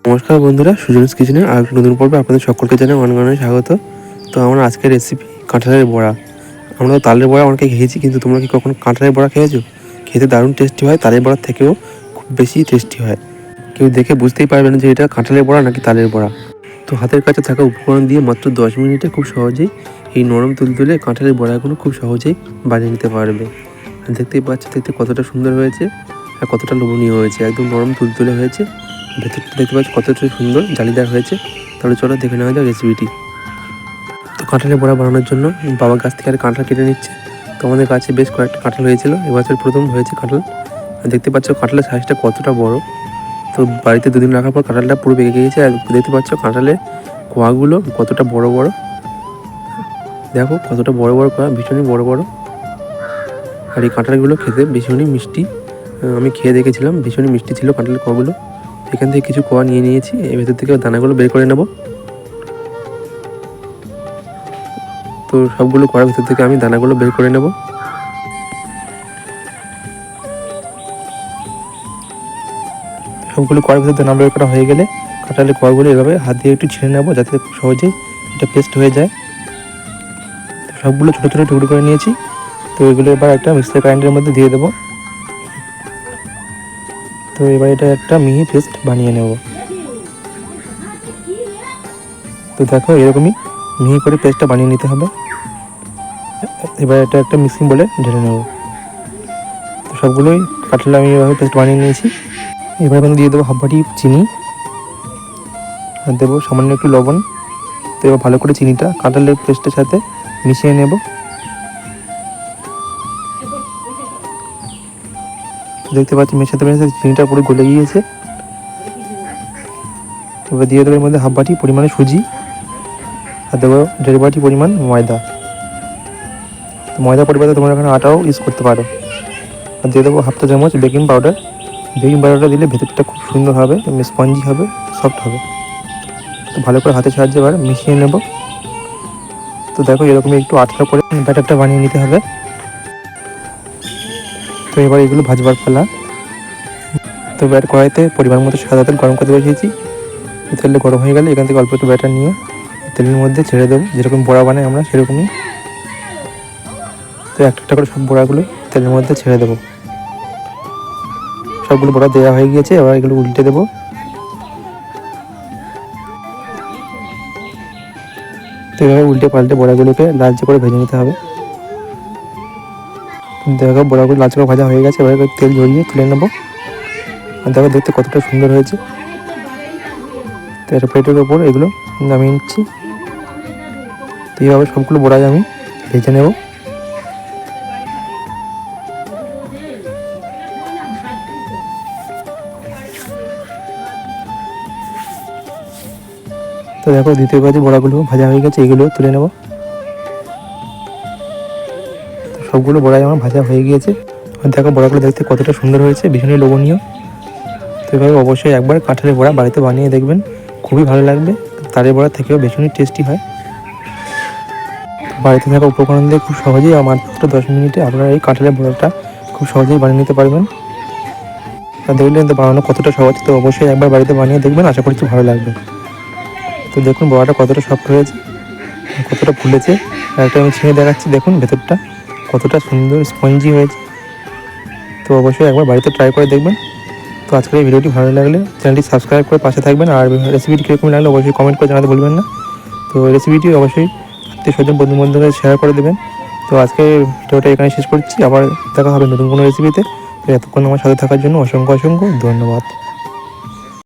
নমস্কার বন্ধুরা, সুজনস কিচেনের আর একটা নতুন পর্বে আপনাদের সকলকে জানাই অনেক অনেক স্বাগত। তো আমার আজকের রেসিপি কাঁঠালের বড়া। আমরা তো তালের বড়া অনেকে খেয়েছি, কিন্তু তোমরা কি কখনো কাঁঠালের বড়া খেয়েছো? খেতে দারুণ টেস্টি হয়, তালের বড়ার থেকেও খুব বেশি টেস্টি হয়। কেউ দেখে বুঝতেই পারবে না যে এটা কাঁঠালের বড়া নাকি তালের বড়া। তো হাতের কাছে থাকা উপকরণ দিয়ে মাত্র 10 মিনিটে খুব সহজেই এই নরম তুলতুলে কাঁঠালের বড়াগুলো খুব সহজেই বানিয়ে নিতে পারবে। আর দেখতেই পাচ্ছ, দেখতে কতটা সুন্দর হয়েছে আর কতটা লোভনীয় হয়েছে, একদম নরম তুলতুলে হয়েছে। ভেতরটা দেখতে পাচ্ছি কতটা সুন্দর জালিদার হয়েছে। তাহলে চলো দেখে নেওয়া যাক রেসিপিটি। তো কাঁঠালের বড়া বানানোর জন্য বাবা গাছ থেকে আর কাঁঠাল কেটে নিচ্ছে। তো আমাদের গাছে বেশ কয়েকটা কাঁঠাল হয়েছিল, এবছর প্রথম হয়েছে কাঁঠাল। দেখতে পাচ্ছ কাঁঠালের সাইজটা কতটা বড়। তো বাড়িতে দুদিন রাখার পর কাঁঠালটা পুরো পেকে গিয়েছে। আর দেখতে পাচ্ছ কাঁঠালের কোয়াগুলো কতটা বড় বড়, দেখো কতটা বড় বড় কোয়া, ভীষণই বড় বড়। আর এই কাঁঠালগুলো খেতে ভীষণই মিষ্টি। আমি খেয়ে দেখেছিলাম, ভীষণই মিষ্টি ছিল কাঁঠালের কোয়াগুলো। এখান থেকে কিছু কোয়া নিয়ে নিয়েছি, এর ভেতর থেকে দানাগুলো বের করে নেব। তো সবগুলো কোয়ার ভেতর থেকে আমি দানাগুলো বের করে নেব। সবগুলো কোয়ার ভেতর দানা বের করা হয়ে গেলে কাঁঠালের কোয়াগুলো এভাবে হাত দিয়ে একটু ছিঁড়ে নেব, যাতে খুব সহজেই এটা পেস্ট হয়ে যায়। তো সবগুলো ছোটো ছোটো টুকরো করে নিয়েছি। তো এগুলো এবার একটা মিক্সার গ্রাইন্ডারের মধ্যে দিয়ে দেবো। তো এবার এটা একটা মিহি পেস্ট বানিয়ে নেব। তো দেখো এরকমই মিহি করে পেস্টটা বানিয়ে নিতে হবে। এবার এটা একটা মিক্সিং বলে ঢেলে নেব। তো সবগুলোই কাঁঠাল আমি এভাবে পেস্ট বানিয়ে নিয়েছি। এবার আমি দিয়ে দেবো হাফ বাটি চিনি, আর দেবো সামান্য একটু লবণ। তো এবার ভালো করে চিনিটা কাঁঠালের পেস্টের সাথে মিশিয়ে নেব। দেখতে পাচ্ছি মেশাতে মেশাতে চিনিটা পুরো গলে গিয়েছে। এবার দিয়ে দেবো এর মধ্যে হাফ বাটি পরিমাণে সুজি, আর দেবো 1.5 বাটি পরিমাণ ময়দা। ময়দা পরিবর্তে তোমরা এখানে আটাও ইউজ করতে পারো। আর দিয়ে দেবো হাফ চা চামচ বেকিং পাউডার। বেকিং পাউডারটা দিলে ভেতরটা খুব সুন্দর হবে, স্পঞ্জি হবে, সফট হবে। তো ভালো করে হাতের সাহায্যে এবার মিশিয়ে নেব। তো দেখো এরকমই একটু আটটা করে ব্যাটারটা বানিয়ে নিতে হবে। তো এবার এগুলো ভাজবার পালা। তো এবার কড়াইতে পরিমাণ মতো সাদা তেল গরম করতে বসিয়েছি। তেলটা গরম হয়ে গেলে এখান থেকে অল্প একটু ব্যাটার নিয়ে তেলের মধ্যে ছেড়ে দেবো, যেরকম বড়া বানাই আমরা সেরকমই। তো একটা একটা করে সব বড়াগুলো তেলের মধ্যে ছেড়ে দেবো। সবগুলো বড়া দেওয়া হয়ে গিয়েছে, এবার এগুলো উল্টে দেবো। তো এভাবে উল্টে পাল্টে বড়াগুলোকে লালচে করে ভেজে নিতে হবে। দেখো বড়াগুলো লালচে করে ভাজা হয়ে গেছে, এবার তেল ঝরিয়ে তুলে নেবো। আর দেখো দেখতে কতটা সুন্দর হয়েছে। তো একটা প্লেটের ওপর এগুলো নামিয়ে নিচ্ছি। তো এইভাবে সবগুলো বড়াই আমি ভেজে নেব। তো দেখো দ্বিতীয় বাজে বড়াগুলো ভাজা হয়ে গেছে, এগুলো তুলে নেব। তো সবগুলো বড়াই আমার ভাজা হয়ে গিয়েছে। আর দেখো বড়াগুলো দেখতে কতটা সুন্দর হয়েছে, ভীষণই লোভনীয়। তো এভাবে অবশ্যই একবার কাঁঠালের বড়া বাড়িতে বানিয়ে দেখবেন, খুবই ভালো লাগবে। তালের বড়া থেকেও ভীষণই টেস্টি হয়। বাড়িতে থাকা উপকরণ দিয়ে খুব সহজেই মাত্র 10 মিনিটে আপনারা এই কাঁঠালের বড়াটা খুব সহজেই বানিয়ে নিতে পারবেন। আর দেখলেন তো বানানো কতটা সহজ। তো অবশ্যই একবার বাড়িতে বানিয়ে দেখবেন, আশা করছি ভালো লাগবে। তো দেখুন বড়াটা কতটা সফট হয়েছে, কতটা ফুলেছে। আর একটা আমি ছিঁড়ে দেখাচ্ছি, দেখুন ভেতরটা কতটা সুন্দর স্পঞ্জি হয়েছে। তো অবশ্যই একবার বাড়িতে ট্রাই করে দেখবেন। তো আজকের এই ভিডিওটি ভালো লাগলে চ্যানেলটি সাবস্ক্রাইব করে পাশে থাকবেন। আর রেসিপিটি কীরকম লাগলে অবশ্যই কমেন্ট করে জানাতে ভুলবেন না। তো রেসিপিটি অবশ্যই আত্মীয় স্বজন বন্ধু বান্ধবদের শেয়ার করে দেবেন। তো আজকে ভিডিওটা এখানে শেষ করছি, আবার দেখা হবে নতুন কোনো রেসিপিতে। তো এতক্ষণ আমার সাথে থাকার জন্য অসংখ্য অসংখ্য ধন্যবাদ।